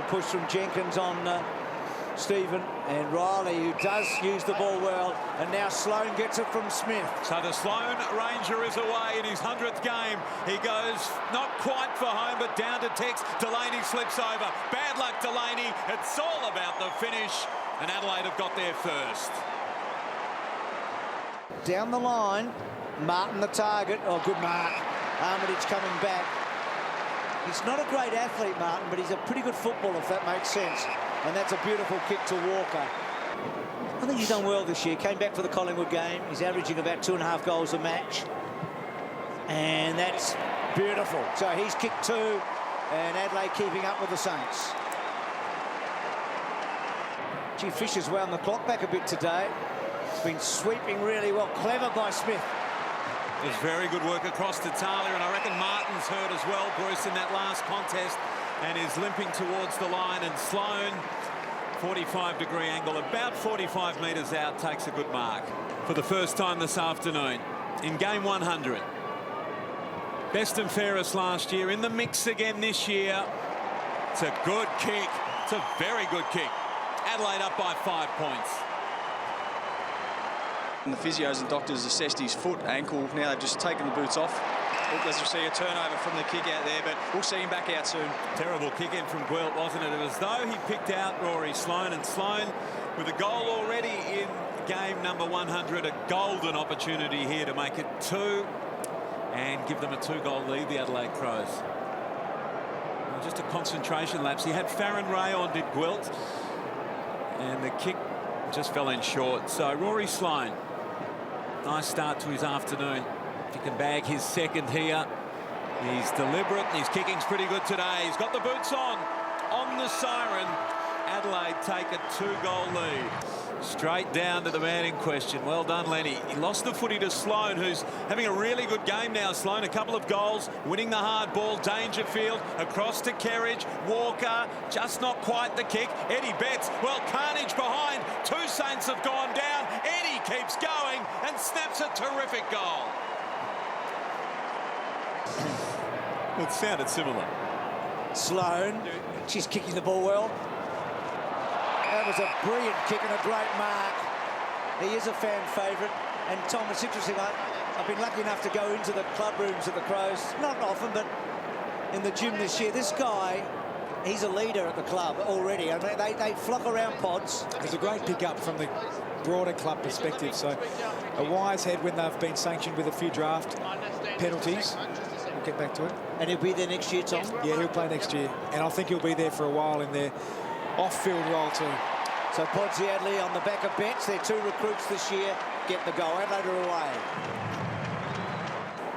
push from Jenkins on Stephen, and Riley, who does use the ball well, and now Sloane gets it from Smith. So the Sloane Ranger is away in his 100th game. He goes not quite for home, but down to Tex. Delaney slips over. Bad luck, Delaney. It's all about the finish, and Adelaide have got there first. Down the line, Martin the target. Oh, good mark. Armitage coming back. He's not a great athlete, Martin, but he's a pretty good footballer, if that makes sense. And that's a beautiful kick to Walker. I think he's done well this year. Came back for the Collingwood game. He's averaging about 2.5 goals a match. And that's beautiful. So he's kicked 2, and Adelaide keeping up with the Saints. Gee, Fisher's wound the clock back a bit today. It's been sweeping really well. Clever by Smith. There's very good work across to Talia, and I reckon Martin's hurt as well, Bruce, in that last contest, and is limping towards the line. And Sloane, 45-degree angle, about 45 metres out, takes a good mark for the first time this afternoon in game 100. Best and fairest last year, in the mix again this year. It's a good kick. It's a very good kick. Adelaide up by 5 points. And the physios and doctors assessed his foot, ankle. Now they've just taken the boots off. As you see, a turnover from the kick out there, but we'll see him back out soon. Terrible kick in from Gwilt, wasn't it? It was as though he picked out Rory Sloane, and Sloane with a goal already in game number 100, a golden opportunity here to make it 2 and give them a 2-goal lead, the Adelaide Crows. Just a concentration lapse. He had Farron Ray on, did Gwilt, and the kick just fell in short. So Rory Sloane, nice start to his afternoon. If he can bag his second here, he's deliberate, and his kicking's pretty good today. He's got the boots on the siren. Adelaide take a 2-goal lead. Straight down to the man in question. Well done, Lenny. He lost the footy to Sloane, who's having a really good game now. Sloane, a couple of goals, winning the hard ball. Dangerfield across to Kerridge. Walker, just not quite the kick. Eddie Betts, well, carnage behind. 2 Saints have gone down. Eddie keeps going and snaps a terrific goal. It sounded similar. Sloane, she's kicking the ball well. That was a brilliant kick and a great mark. He is a fan favourite. And Tom, it's interesting, I've been lucky enough to go into the club rooms of the Crows, not often, but in the gym this year. This guy, he's a leader at the club already. I mean, they flock around pods. It's a great pick-up from the broader club perspective. So a wise head when they've been sanctioned with a few draft penalties. We'll get back to it. And he'll be there next year, Tom? Yeah, he'll play next year. And I think he'll be there for a while in their off-field role too. So Podsy Adley on the back of Betts. Their 2 recruits this year get the goal. Adelaide are away.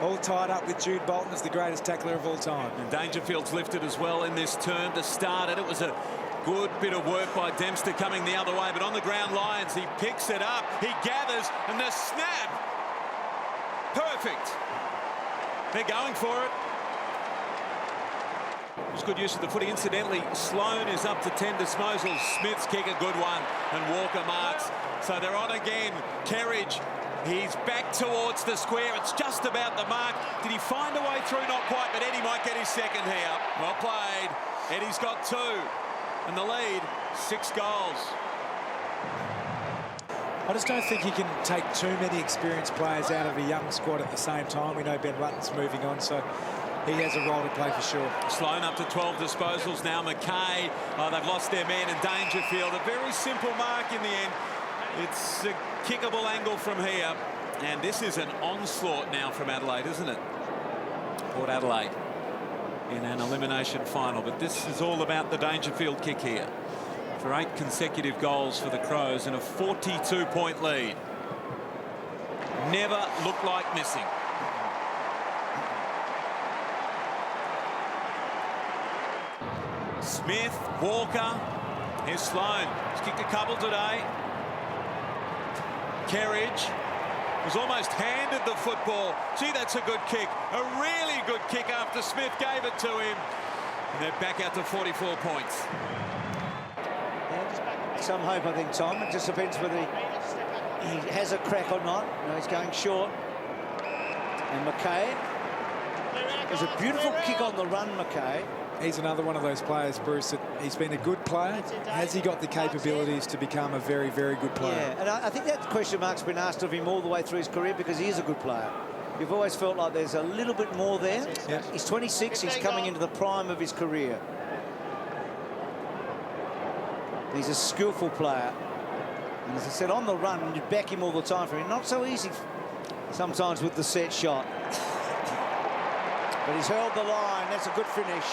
All tied up with Jude Bolton as the greatest tackler of all time. And Dangerfield's lifted as well in this term to start it. It was a good bit of work by Dempster coming the other way, but on the ground, Lyons, he picks it up, he gathers, and the snap. Perfect. They're going for it. It was good use of the footy. Incidentally, Sloane is up to 10 disposals. Smith's kick, a good one, and Walker marks. So they're on again. Kerridge, he's back towards the square. It's just about the mark. Did he find a way through? Not quite, but Eddie might get his second here. Well played. Eddie's got 2, and the lead, 6 goals. I just don't think he can take too many experienced players out of a young squad at the same time. We know Ben Rutten's moving on, so he has a role to play for sure. Sloane up to 12 disposals now. McKay, they've lost their man, and Dangerfield. A very simple mark in the end. It's a kickable angle from here. And this is an onslaught now from Adelaide, isn't it? Port Adelaide in an elimination final. But this is all about the Dangerfield kick here. For 8 consecutive goals for the Crows and a 42-point lead. Never looked like missing. Smith, Walker, here's Sloane. He's kicked a couple today. Kerridge was almost handed the football. Gee, that's a good kick. A really good kick after Smith gave it to him. And they're back out to 44 points. Yeah, some hope, I think, Tom. It just depends whether he has a crack or not. No, he's going short. And McKay. There's a beautiful kick on the run, McKay. He's another one of those players, Bruce, that he's been a good player. Has he got the capabilities to become a very, very good player? Yeah, and I think that question mark's been asked of him all the way through his career because he is a good player. You've always felt like there's a little bit more there. Yeah. He's 26, he's coming into the prime of his career. He's a skillful player. And as I said, on the run, you back him all the time for him. Not so easy sometimes with the set shot. But he's held the line. That's a good finish.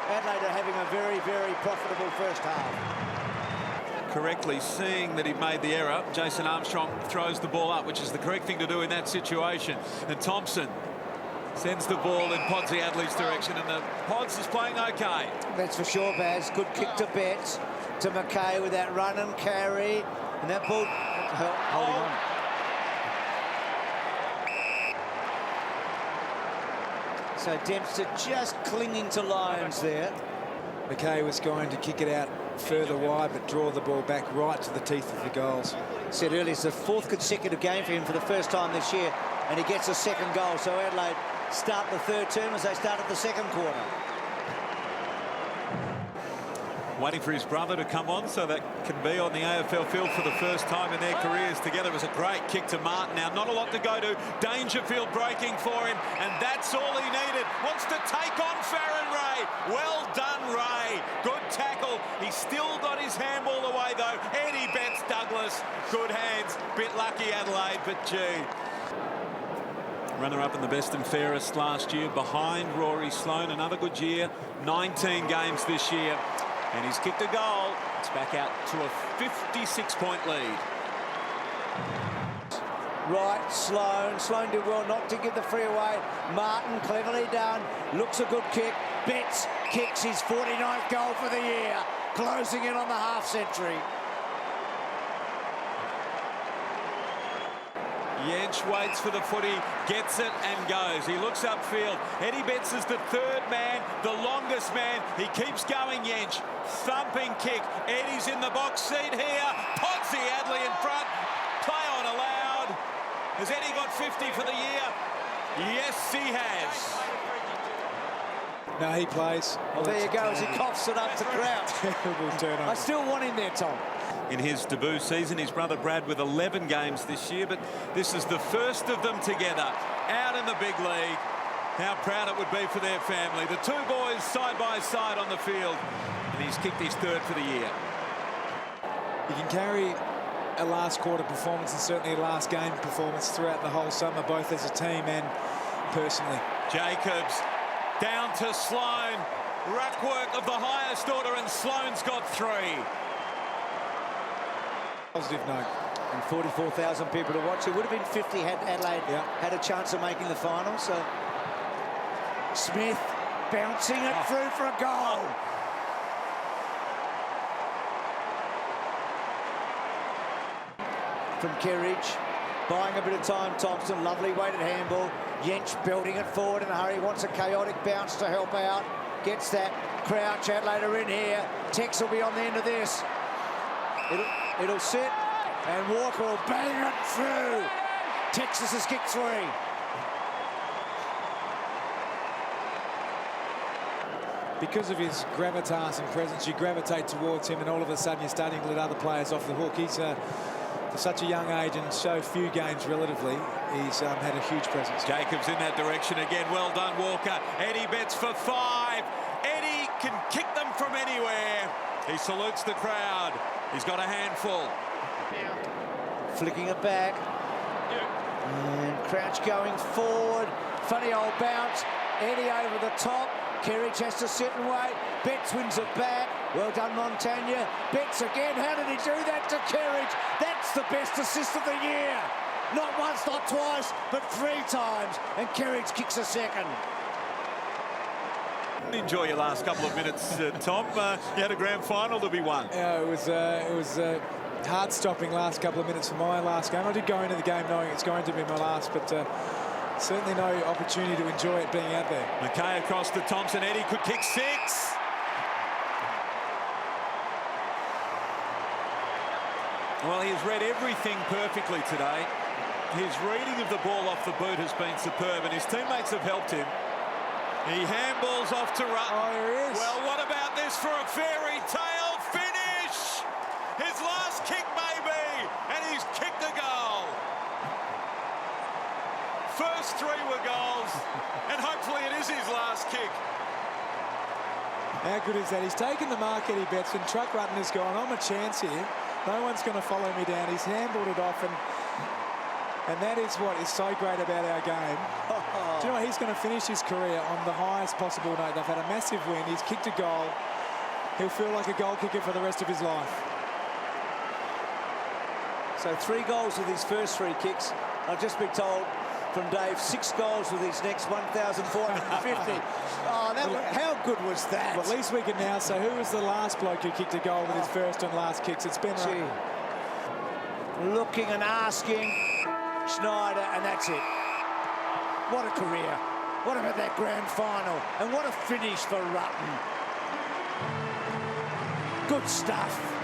Adelaide are having a very, very profitable first half. Correctly seeing that he made the error, Jason Armstrong throws the ball up, which is the correct thing to do in that situation. And Thompson sends the ball in Podsy Adelaide's direction, and the Pods is playing okay. That's for sure, Baz. Good kick to Betts, to McKay with that run and carry. And that ball holding on. So Dempster just clinging to Lyons there. McKay was going to kick it out further wide, but draw the ball back right to the teeth of the goals. Said earlier, it's the 4th consecutive game for him for the first time this year, and he gets a second goal. So Adelaide start the third term as they started the second quarter. Waiting for his brother to come on so that can be on the AFL field for the first time in their careers together. It was a great kick to Martin. Now, not a lot to go to. Dangerfield breaking for him, and that's all he needed. Wants to take on Farron Ray. Well done, Ray. Good tackle. He's still got his handball away, though. Eddie Betts Douglas. Good hands. Bit lucky, Adelaide, but gee. Runner-up in the best and fairest last year behind Rory Sloane. Another good year. 19 games this year. And he's kicked a goal. It's back out to a 56-point lead. Right, Sloane. Sloane did well not to give the free away. Martin, cleverly done. Looks a good kick. Betts kicks his 49th goal for the year. Closing in on the half-century. Yench waits for the footy, gets it and goes. He looks upfield. Eddie Betts is the third man, the longest man. He keeps going, Yench. Thumping kick. Eddie's in the box seat here. Podsy Adelaide in front. Play on allowed. Has Eddie got 50 for the year? Yes, he has. No, he plays. Well, there you go as he coughs it up to Crouch. I still want him there, Tom. In his debut season, his brother Brad with 11 games this year, but this is the first of them together out in the big league. How proud it would be for their family. The two boys side by side on the field, and he's kicked his third for the year. You can carry a last quarter performance and certainly a last game performance throughout the whole summer, both as a team and personally. Jacobs down to Sloane. Ruck work of the highest order, and Sloane's got 3. Positive note. And 44,000 people to watch. It would have been 50 had Adelaide had a chance of making the final. So Smith bouncing it through for a goal. From Kerridge, buying a bit of time. Thompson, lovely weighted handball. Yench belting it forward in a hurry. Wants a chaotic bounce to help out. Gets that. Crouch, Adelaide are in here. Tex will be on the end of this. It'll sit, and Walker will bang it through. Texas has kicked 3. Because of his gravitas and presence, you gravitate towards him, and all of a sudden you're starting to let other players off the hook. He's for such a young age and so few games relatively, he's had a huge presence. Jacobs in that direction again. Well done, Walker. Eddie Betts for 5. Eddie can kick them from anywhere. He salutes the crowd. He's got a handful. Flicking it back. And Crouch going forward. Funny old bounce. Eddie over the top. Kerridge has to sit and wait. Betts wins it back. Well done, Montagna. Betts again. How did he do that to Kerridge? That's the best assist of the year. Not once, not twice, but 3 times. And Kerridge kicks a second. Enjoy your last couple of minutes, Tom. You had a grand final to be won. Yeah, it was heart-stopping last couple of minutes for my last game. I did go into the game knowing it's going to be my last, but certainly no opportunity to enjoy it being out there. McKay across to Thompson. Eddie could kick 6. Well, he has read everything perfectly today. His reading of the ball off the boot has been superb, and his teammates have helped him. He handballs off to Rutten. Oh, there he is. Well, what about this for a fairy tale finish? His last kick, maybe, and he's kicked a goal. First three were goals, and hopefully it is his last kick. How good is that? He's taken the mark, Eddie Betson. Truck Rutten has gone, I'm a chance here. No one's going to follow me down. He's handballed it off, and that is what is so great about our game. Do you know what? He's going to finish his career on the highest possible note. They've had a massive win. He's kicked a goal. He'll feel like a goal kicker for the rest of his life. So 3 goals with his first 3 kicks. I've just been told from Dave, 6 goals with his next 1,450. How good was that? Well, at least we can now say who was the last bloke who kicked a goal with his first and last kicks. It's Ben Rutten. Looking and asking Schneider, and that's it. What a career. What about that grand final? And what a finish for Rutten. Good stuff.